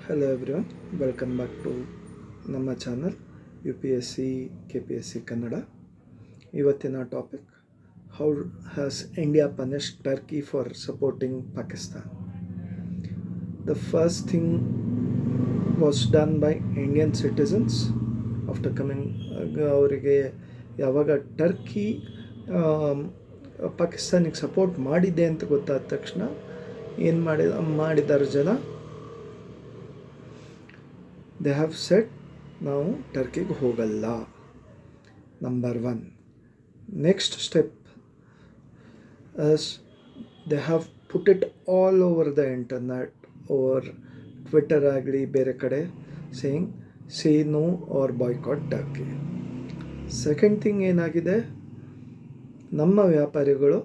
Hello everyone, welcome back to ನಮ್ಮ channel UPSC KPSC Kannada. ಇವತ್ತಿನ topic how has India punished Turkey for supporting Pakistan. The first thing was done by Indian citizens after coming. ಅವರಿಗೆ ಯಾವಾಗ Turkey ಪಾಕಿಸ್ತಾನಿಗೆ support ಮಾಡಿದೆ ಅಂತ ಗೊತ್ತಾದ ತಕ್ಷಣ ಏನು ಮಾಡಿದ್ದಾರೆ ಜನ, they have said ನಾವು ಟರ್ಕಿಗೆ ಹೋಗಲ್ಲ. Number 1. Next step is they have put it all over the internet or Twitter ಆಗಲಿ ಬೇರೆ ಕಡೆ saying say no or boycott Turkey. Second thing ಏನಾಗಿದೆ, ನಮ್ಮ ವ್ಯಾಪಾರಿಗಳು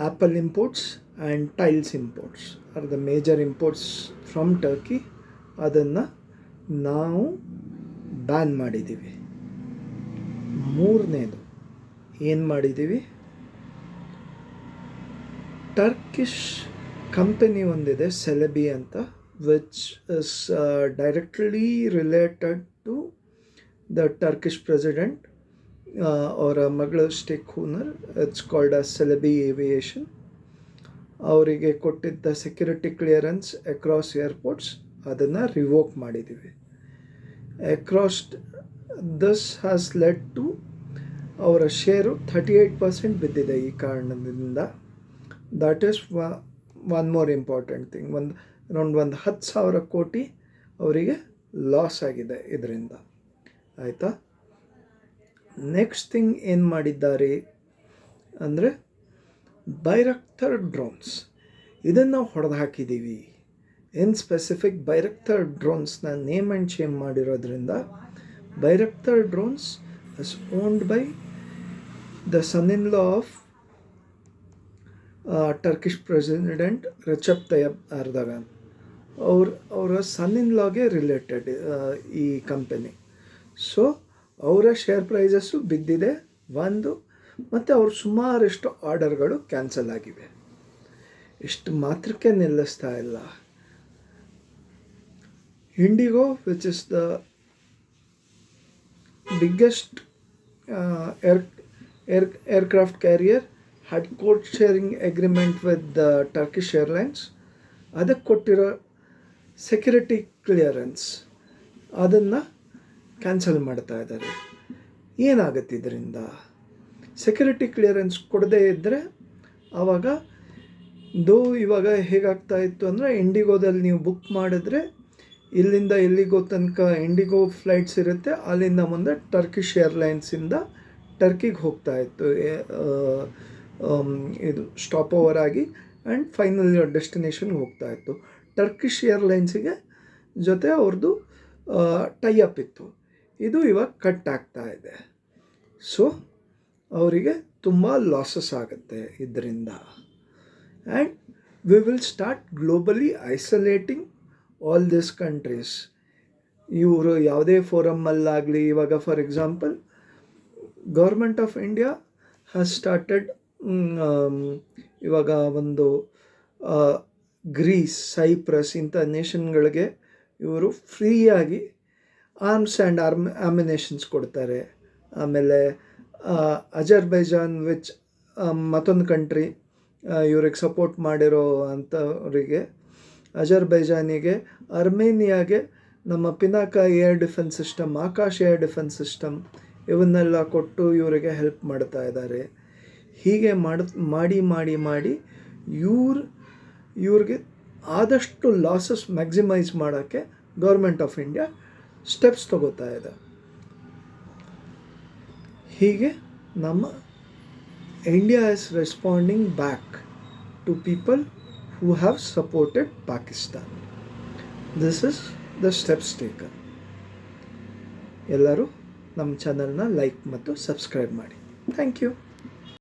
apple imports and tiles imports are the major imports from Turkey. ಅದನ್ನು ನಾವು ban ಮಾಡಿದ್ದೀವಿ. ಮೂರನೇದು ಏನು ಮಾಡಿದ್ದೀವಿ, ಟರ್ಕಿಶ್ ಕಂಪನಿ ಒಂದಿದೆ ಸೆಲೆಬಿ ಅಂತ, which is directly related to the Turkish president. ಅವರ ಮಗಳು ಸ್ಟೇಕ್ ಹೂನರ್, it's called as Celebi aviation. ಅವರಿಗೆ ಕೊಟ್ಟಿದ್ದ ಸೆಕ್ಯೂರಿಟಿ ಕ್ಲಿಯರೆನ್ಸ್ ಅಕ್ರಾಸ್ ಏರ್ಪೋರ್ಟ್ಸ್ ಅದನ್ನು ರಿವೋಕ್ ಮಾಡಿದ್ದೀವಿ. Across this has led to ಅವರ ಶೇರು 38% ಬಿದ್ದಿದೆ ಈ ಕಾರಣದಿಂದ. That is one more important thing. Around 10,000 ಕೋಟಿ ಅವರಿಗೆ ಲಾಸ್ ಆಗಿದೆ ಇದರಿಂದ. ಆಯಿತಾ. ನೆಕ್ಸ್ಟ್ ಥಿಂಗ್ ಏನು ಮಾಡಿದ್ದಾರೆ ಅಂದರೆ, ಬೈರಕ್ತರ್ ಡ್ರೋನ್ಸ್ ಇದನ್ನು ಹೊಡೆದು ಹಾಕಿದ್ದೀವಿ. ಇನ್ ಸ್ಪೆಸಿಫಿಕ್ ಬೈರಕ್ತರ್ ಡ್ರೋನ್ಸ್ನ ನೇಮ್ ಆ್ಯಂಡ್ ಶೇಮ್ ಮಾಡಿರೋದ್ರಿಂದ. Bayraktar drones is owned by the son in law of Turkish president Recep Tayyip Erdogan. ಅವರ ಸನ್ ಇನ್ ಲಾಗೆ ರಿಲೇಟೆಡ್ ಈ ಕಂಪನಿ. ಸೊ ಅವರ ಶೇರ್ ಪ್ರೈಸಸ್ಸು ಬಿದ್ದಿದೆ ಒಂದು, ಮತ್ತು ಅವ್ರ ಸುಮಾರಷ್ಟು ಆರ್ಡರ್ಗಳು ಕ್ಯಾನ್ಸಲ್ ಆಗಿವೆ. ಇಷ್ಟು ಮಾತ್ರಕ್ಕೆ ನಿಲ್ಲಿಸ್ತಾ ಇಲ್ಲ. Indigo, which is the biggest aircraft carrier, had code sharing agreement with the Turkish Airlines. ಅದಕ್ಕೆ ಕೊಟ್ಟಿರೋ ಸೆಕ್ಯೂರಿಟಿ ಕ್ಲಿಯರೆನ್ಸ್ ಅದನ್ನು ಕ್ಯಾನ್ಸಲ್ ಮಾಡ್ತಾ ಇದ್ದಾರೆ. ಏನಾಗುತ್ತೆ ಇದರಿಂದ? ಸೆಕ್ಯೂರಿಟಿ ಕ್ಲಿಯರೆನ್ಸ್ ಕೊಡದೇ ಇದ್ದರೆ ಆವಾಗ ಇವಾಗ ಹೇಗಾಗ್ತಾ ಇತ್ತು ಅಂದರೆ, ಇಂಡಿಗೋದಲ್ಲಿ ನೀವು ಬುಕ್ ಮಾಡಿದ್ರೆ ಇಲ್ಲಿಂದ ಎಲ್ಲಿಗೋ ತನಕ ಇಂಡಿಗೋ ಫ್ಲೈಟ್ಸ್ ಇರುತ್ತೆ, ಅಲ್ಲಿಂದ ಮುಂದೆ ಟರ್ಕಿಶ್ ಏರ್ಲೈನ್ಸಿಂದ ಟರ್ಕಿಗೆ ಹೋಗ್ತಾ ಇತ್ತು. ಇದು ಸ್ಟಾಪ್ ಓವರ್ ಆಗಿ ಆ್ಯಂಡ್ ಫೈನಲ್ ಡೆಸ್ಟಿನೇಷನ್ಗೆ ಹೋಗ್ತಾ ಇತ್ತು. ಟರ್ಕಿಶ್ ಏರ್ಲೈನ್ಸಿಗೆ ಜೊತೆ ಅವ್ರದ್ದು ಟೈ ಅಪ್ ಇತ್ತು. ಇದು ಇವಾಗ ಕಟ್ ಆಗ್ತಾ ಇದೆ. ಸೊ ಅವರಿಗೆ ತುಂಬ ಲಾಸಸ್ ಆಗುತ್ತೆ ಇದರಿಂದ. And we will start globally isolating all this countries. ಇವರು ಯಾವುದೇ ಫೋರಮ್ಮಲ್ಲಾಗಲಿ, ಇವಾಗ for example government of India has started ಇವಾಗ ಒಂದು ಗ್ರೀಸ್, ಸೈಪ್ರಸ್ ಇಂಥ ನೇಷನ್ಗಳಿಗೆ ಇವರು ಫ್ರೀಯಾಗಿ ಆರ್ಮ್ಸ್ ಆ್ಯಂಡ್ ಆಮ್ಯುನೇಷನ್ಸ್ ಕೊಡ್ತಾರೆ. ಆಮೇಲೆ ಅಜರ್ಬೈಜಾನ್ ವಿಚ್ ಮತ್ತೊಂದು ಕಂಟ್ರಿ ಇವ್ರಿಗೆ ಸಪೋರ್ಟ್ ಮಾಡಿರೋ ಅಂಥವರಿಗೆ, ಅಜರ್ಬೈಜಾನಿಗೆ, ಅರ್ಮೇನಿಯಾಗೆ ನಮ್ಮ Pinaka air defence system, Akash air defence system ಇವನ್ನೆಲ್ಲ ಕೊಟ್ಟು ಇವರಿಗೆ ಹೆಲ್ಪ್ ಮಾಡ್ತಾ ಇದ್ದಾರೆ. ಹೀಗೆ ಮಾಡಿ ಮಾಡಿ ಮಾಡಿ ಇವ್ರಿಗೆ ಆದಷ್ಟು ಲಾಸಸ್ ಮ್ಯಾಕ್ಸಿಮೈಸ್ ಮಾಡೋಕ್ಕೆ ಗೌರ್ಮೆಂಟ್ ಆಫ್ ಇಂಡಿಯಾ ಸ್ಟೆಪ್ಸ್ ತಗೋತಾ ಇದೆ. ಹೀಗೆ ನಮ್ಮ India is responding back to people who have supported Pakistan. This is the steps taken. ಎಲ್ಲರೂ ನಮ್ಮ ಚಾನಲ್ನ ಲೈಕ್ ಮತ್ತು ಸಬ್ಸ್ಕ್ರೈಬ್ ಮಾಡಿ. Thank you.